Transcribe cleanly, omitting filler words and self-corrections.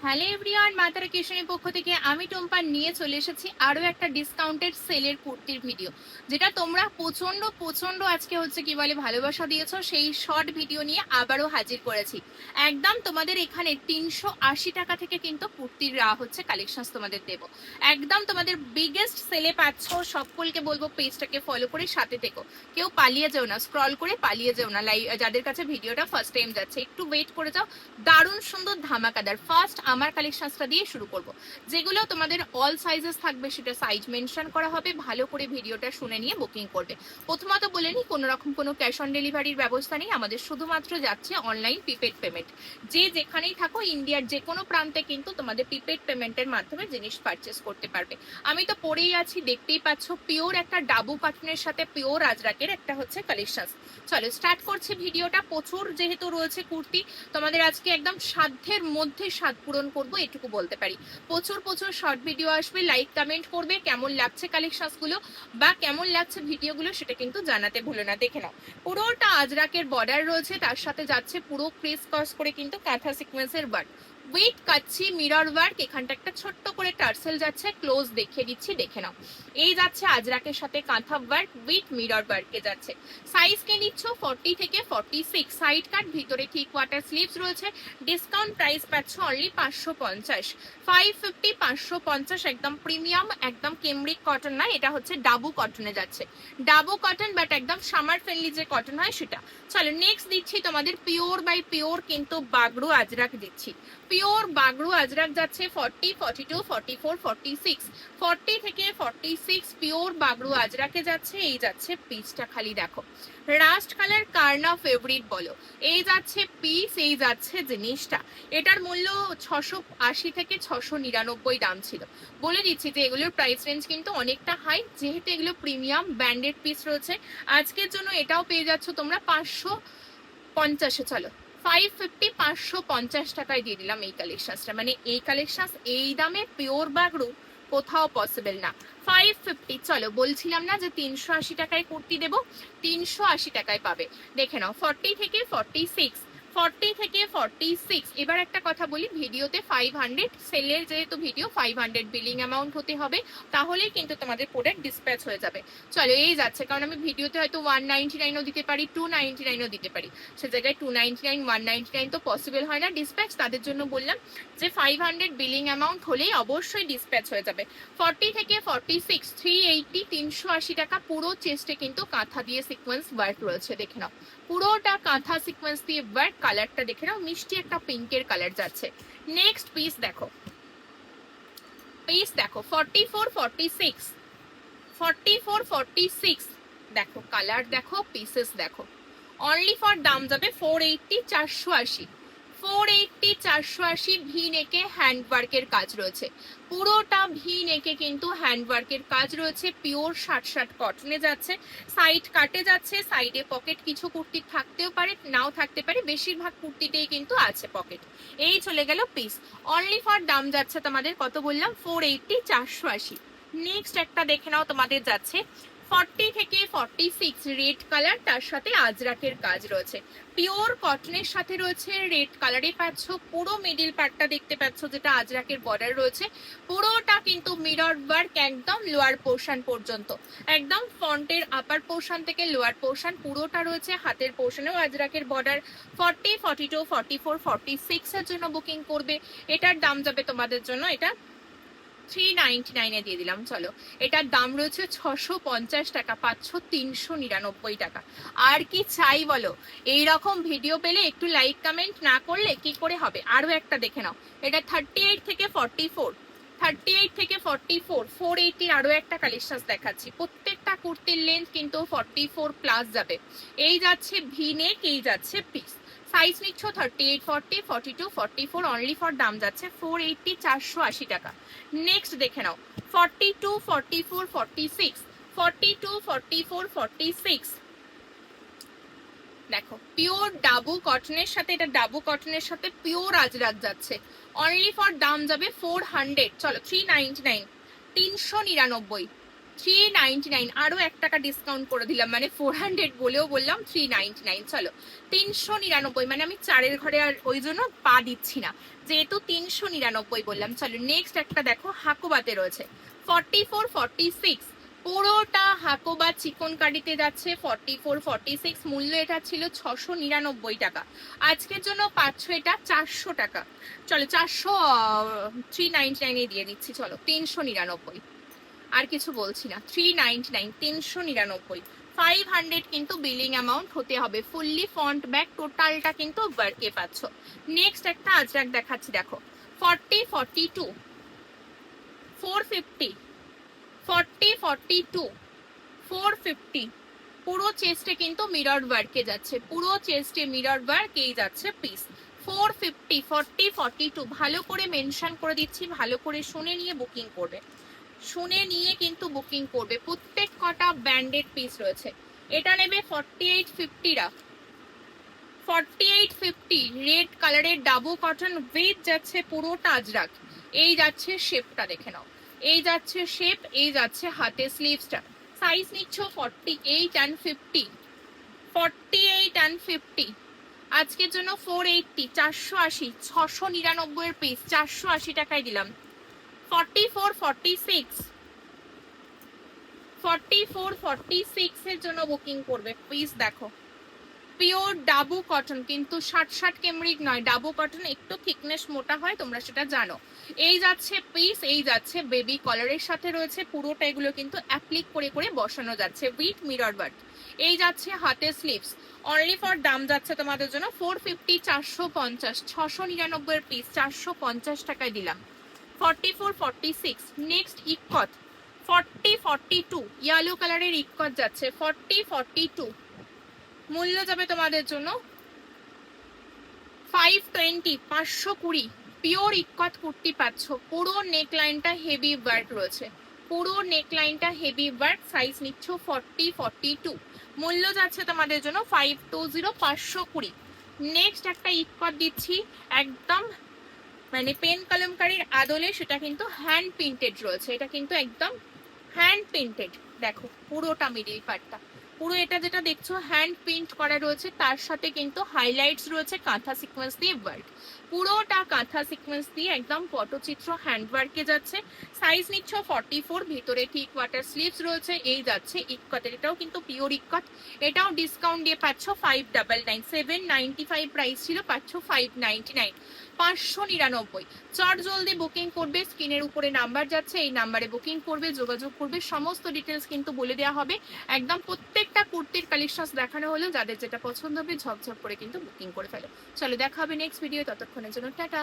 Hello everyone, মা তারা কিশনের পক্ষ থেকে আমি টুম্পা নিয়ে চলে এসেছি আরো একটা ডিসকাউন্টেড সেলের কুর্তির ভিডিও, যেটা তোমরা প্রচন্ড প্রচন্ড আজকে হচ্ছে কি বলে ভালোবাসা দিয়েছো। সেই শর্ট ভিডিও নিয়ে আবারও হাজির করেছি। একদম তোমাদের এখানে 380 টাকা থেকে কিন্তু কুর্তির হচ্ছে কালেকশন তোমাদের দেব। একদম তোমাদের বিগেস্ট সেলে পাচ্ছ। সকলকে বলবো পেজটাকে ফলো করে সাথে থেকো, কেউ পালিয়ে যেও না, স্ক্রল করে পালিয়ে যেও না। যাদের কাছে ভিডিওটা ফার্স্ট টাইম যাচ্ছে একটু ওয়েট করে যাও। দারুণ সুন্দর ধামাকাদার ফার্স্ট আমার কালেকশনসটা দিয়ে শুরু করব, যেগুলো তোমাদের অল সাইজেস থাকবে, সেটা সাইজ মেনশন করা হবে। ভালো করে ভিডিওটা শুনে নিয়ে বুকিং করবে। প্রথমত বলে নিই, কোনো রকম কোনো ক্যাশ অন ডেলিভারির ব্যবস্থা নেই আমাদের, শুধুমাত্র যাচ্ছে অনলাইন প্রিপেড পেমেন্ট। যে যেখানেই থাকো ইন্ডিয়ার যে কোনো প্রান্তে কিন্তু তোমাদের প্রিপেড পেমেন্টের মাধ্যমে জিনিস পারচেস করতে পারবে। আমি তো পরেই আছি, দেখতেই পাচ্ছ, পিওর একটা ডাবু কাটনের সাথে পিওর আজরাকের একটা হচ্ছে কালেকশন। চলো স্টার্ট করছি ভিডিওটা। প্রচুর যেহেতু রয়েছে কুর্তি, তোমাদের আজকে একদম সাধ্যের মধ্যে স্বাদ পূরণ করবো এটুকু বলতে পারি। প্রচুর প্রচুর শর্ট ভিডিও আসবে, লাইক কমেন্ট করবে কেমন লাগছে কালেকশনসগুলো বা কেমন লাগছে ভিডিওগুলো, সেটা কিন্তু জানাতে ভুলো না। দেখে নাও, পুরোটা আজরাকের বর্ডার রয়েছে, তার সাথে যাচ্ছে পুরো ক্রিস ক্রস করে কিন্তু কাঁথা সিকোয়েন্সের ওয়ার্ক উইথ কাচ্ছি মিরর ওয়ার্ক। এখানটা একটা ছোট্ট করে টার্সেল যাচ্ছে, ক্লোজ দেখিয়ে দিচ্ছি, দেখে নাও। এই যাচ্ছে আজরাকের সাথে কাঁথা ওয়ার্ক উইথ মিরর ওয়ার্কে যাচ্ছে। সাইজ কে নিচ্ছ 40 থেকে 46, সাইড কাট, ভিতরে ঠিক ওয়াটার স্লিভস রয়েছে। ডিসকাউন্ট প্রাইস পাচ্ছ অনলি 550, 550, 550। একদম প্রিমিয়াম, একদম কেমব্রিক কটন না, এটা হচ্ছে ডাবু কটনে যাচ্ছে। ডাবু কটন, বাট একদম সামার ফ্রেন্ডলি যে কটন হয় সেটা। চলো নেক্সট দিচ্ছি তোমাদের পিওর বাই পিওর কিন্তু বাগড়ু আজরাক দিচ্ছি। পিওর বাগড়ু আজরাক যাচ্ছে 40, 42, 44, 46, 40 থেকে 46 পিওর বাগড়ু আজরাকে যাচ্ছে। এই যাচ্ছে পিসটা, খালি দেখো, রাস্ট কালার কার না ফেভারিট বলো। এই যাচ্ছে পিস, এই যাচ্ছে জিনিসটা। এটার মূল্য 680 থেকে 699 দাম ছিল। বলে দিচ্ছি যে এগুলোর প্রাইস রেঞ্জ কিন্তু অনেকটা হাই, যেহেতু এগুলো প্রিমিয়াম ব্র্যান্ডেড পিস রয়েছে। আজকের জন্য এটাও পেয়ে যাচ্ছ তোমরা 550। চলো 550, 550 টাকায় দিয়ে দিলাম এই কালেকশনসটা। মানে এই কালেকশন এই দামে পিওর বাগড়ু কোথাও পসিবল না। 550। চলো বলছিলাম না যে 380 টাকায় কুর্তি দেবো, 380 টাকায় পাবে। দেখে নাও 40 থেকে 46, 40 থেকে 46। এবার একটা কথা বলি, ভিডিওতে 500 সেলের যেহেতু ভিডিও, 500 বিলিং অ্যামাউন্ট হতে হবে, তাহলেই কিন্তু তোমাদের প্রোডাক্ট ডিসপ্যাচ হয়ে যাবে। চলো এই যাচ্ছে, কারণ আমি ভিডিওতে হয়তো 199ও দিতে পারি, 299ও দিতে পারি। সে জায়গায় 299, 199 তো পসিবল হয় না ডিসপ্যাচ। তাদের জন্য বললাম যে 500 বিলিং অ্যামাউন্ট হলেই অবশ্যই ডিসপ্যাচ হয়ে যাবে। 40 থেকে 46, 380, 380 টাকা। পুরো চেস্টে কিন্তু কাঁথা দিয়ে সিকোয়েন্স ওয়ার্ক রয়েছে, দেখে নাও, পুরোটা কাঁথা সিকোয়েন্স দিয়ে ওয়ার্ক। কালারটা দেখে নাও, মিষ্টি একটা পিঙ্কের কালার যাচ্ছে। নেক্সট পিস দেখো, পিস দেখো 44, 46, 44, 46। দেখো কালার দেখো, পিসেস দেখো। অনলি ফর দাম যাবে 480, 480, 480, 480। ভি নেকে হ্যান্ড ওয়ার্কের কাজ রয়েছে, পুরোটা ভি নেকে কিন্তু হ্যান্ড ওয়ার্কের কাজ রয়েছে। পিওর 60 কটনে যাচ্ছে, সাইড কাটে যাচ্ছে। সাইডে পকেট কিছু কুর্তি থাকতেও পারে, নাও থাকতে পারে, বেশিরভাগ কুর্তিতেই কিন্তু আছে পকেট। এই চলে গেল পিস। অনলি ফর দাম যাচ্ছে তোমাদের কত বললাম, 480, 480। নেক্সট একটা দেখে নাও, তোমাদের যাচ্ছে 40 থেকে 46, রেড কালার, তার সাথে আজরাকের কাজ রয়েছে। পিওর কটনের সাথে রয়েছে, রেড কালারে পাচ্ছ। পুরো মিডিল পার্টটা দেখতে পাচ্ছ, যেটা আজরাকের বর্ডার রয়েছে, পুরোটা কিন্তু মিরর ওয়ার্ক একদম লোয়ার পোর্শন পর্যন্ত। একদম ফ্রন্টের আপার পোর্শন থেকে লোয়ার পোর্শন পুরোটা রয়েছে। হাতের পোর্শনেও আজরাকের বর্ডার। 40, 42, 44, 46 এর জন্য বুকিং করবে। এটার দাম যাবে তোমাদের জন্য, এটা 399 দিয়ে দিলাম। চলো এটার দাম রয়েছে 650 টাকা, পাচ্ছ 399 টাকা। আর কি চাই বলো? এইরকম ভিডিও পেলে একটু লাইক কমেন্ট না করলে কি করে হবে? আরো একটা দেখে নাও, এটা 38 থেকে 44, 38 থেকে 44, 480 আরো একটা কালেকশন দেখাচ্ছি। প্রত্যেকটা কুর্তির লেন্থ কিন্তু 44 প্লাস যাবে। এই যাচ্ছে ভি নেক, এই যাচ্ছে পিস। সাইজ নিচ্ছ 38, 40, 42, 44। অনলি ফর দাম যাচ্ছে 480, 480 টাকা। নেক্সট দেখে নাও 42, 44, 46, 42, 44, 46। দেখো পিওর ডাবু কটনের সাথে, এটা ডাবু কটনের সাথে পিওর আজরাক যাচ্ছে। অনলি ফর দাম যাবে 400। চলো 399, 399। 399, আরো 1 টাকা ডিসকাউন্ট করে দিলাম, মানে 400 বলেও বললাম 399। চলো 399, মানে আমি 4-এর ঘরে আর ওই জন্য পা দিচ্ছি না, যেহেতু 399 বললাম। চলো নেক্সট একটা দেখো, হাকোবাতে রয়েছে 44-46, পুরোটা হাকোবা চিকন কারিতে যাচ্ছে 44-46, মূল্য এটা ছিল 699 টাকা। আজকের জন্য পাচ্ছ এটা 400 টাকা। চলো 399 দিয়ে দিচ্ছি। চলো 399, আর কিছু বলছি না, 399, 399, 500 কিন্তু বিলিং অ্যামাউন্ট হতে হবে। ফুললি ফন্ট ব্যাক, টোটালটা কিন্তু ওয়ার্কে পাচ্ছ। নেক্সট একটা আজরাক দেখাচ্ছি, দেখো 40-42, 450, 40-42, 450, পুরো চেস্টে কিন্তু মিরর ওয়ার্কে যাচ্ছে, পুরো চেস্টে মিরর ওয়ার্ক এই যাচ্ছে পিস। 450, 40-42, ভালো করে মেনশন করে দিচ্ছি, ভালো করে শুনে নিয়ে বুকিং করবে, শুনে নিয়ে কিন্তু বুকিং করবে। প্রত্যেক কটা ব্র্যান্ডেড পিস রয়েছে। এটা নেবে 4850, 4850, রেড কালারের ডাবু কটন উইথ যাচ্ছে পুরোটা আজরাক। এই যাচ্ছে শেপটা দেখে নাও, এই যাচ্ছে শেপ, এই যাচ্ছে হাতে স্লিভসটা। সাইজ নিচ্ছ 48 and 50, 48 and 50। আজকের জন্য 480, 480, 699 এর পিস 480 টাকায় দিলাম। 44-46, 44-46 এর জন্য বুকিং করবে। পিস দেখো, পিওর ডাবু কটন, কিন্তু 60 কেমরিক নয়, ডাবু কটন একটু থিকনেস মোটা হয়, তোমরা সেটা জানো। এই যাচ্ছে পিস, এই যাচ্ছে বেবি কলারের সাথে রয়েছে, পুরোটা এগুলো কিন্তু অ্যাপ্লিক করে করে বসানো যাচ্ছে উইথ মিরর ওয়ার্ক। এই যাচ্ছে হাতে স্লিভস। অনলি ফর দাম যাচ্ছে তোমাদের জন্য 450, 450, 699 এর পিস 450 টাকায় দিলাম। 44-46, নেক্সট ইকত 40-42, ইয়েলো কালারের ইকত যাচ্ছে 40-42, মূল্য যাবে তোমাদের জন্য 520, 520। পিওর ইকত কুর্তি পাচ্ছ, পুরো নেক লাইনটা হেভি ওয়ার্ক রয়েছে, পুরো নেক লাইনটা হেভি ওয়ার্ক। সাইজ নিচ্ছ 40-42, মূল্য যাচ্ছে তোমাদের জন্য 520, 520। নেক্সট একটা ইকত দিচ্ছি, একদম মানে পেন কলমকারীর আদলে, সেটা কিন্তু হ্যান্ড প্রিন্টেড রয়েছে, এটা কিন্তু একদম হ্যান্ড প্রিন্টেড। দেখো পুরোটা মিডিল পার্টটা, পুরো এটা যেটা দেখছো হ্যান্ড প্রিন্ট করা রয়েছে, তার সাথে কিন্তু হাইলাইটস রয়েছে কাঁথা সিকোয়েন্স দিয়ে ওয়ার্ক, পুরোটা কাঁথা সিকোয়েন্স দিয়ে একদম পটচিত্র হ্যান্ড ওয়ার্কে যাচ্ছে। সাইজ নিচ্ছ 44, ভিতরে ঠিক ওয়াটার স্লিভস রয়েছে। এই যাচ্ছে ইক্কতের, এটাও কিন্তু পিওর ইক্কত, এটাও ডিসকাউন্ট দিয়ে পাচ্ছ 599, 795 প্রাইস ছিল, পাচ্ছ 599, 599। চট জলদি বুকিং করবে, স্ক্রিনের উপরে নাম্বার যাচ্ছে, এই নাম্বারে বুকিং করবে, যোগাযোগ করবে, সমস্ত ডিটেলস কিন্তু বলে দেওয়া হবে। একদম প্রত্যেকটা কুর্তির কালেকশন দেখানো হলো, যাদের যেটা পছন্দ হবে ঝপঝপ করে কিন্তু বুকিং করে ফেলো। চলো দেখা হবে নেক্সট ভিডিও, ততক্ষণের জন্য টাটা।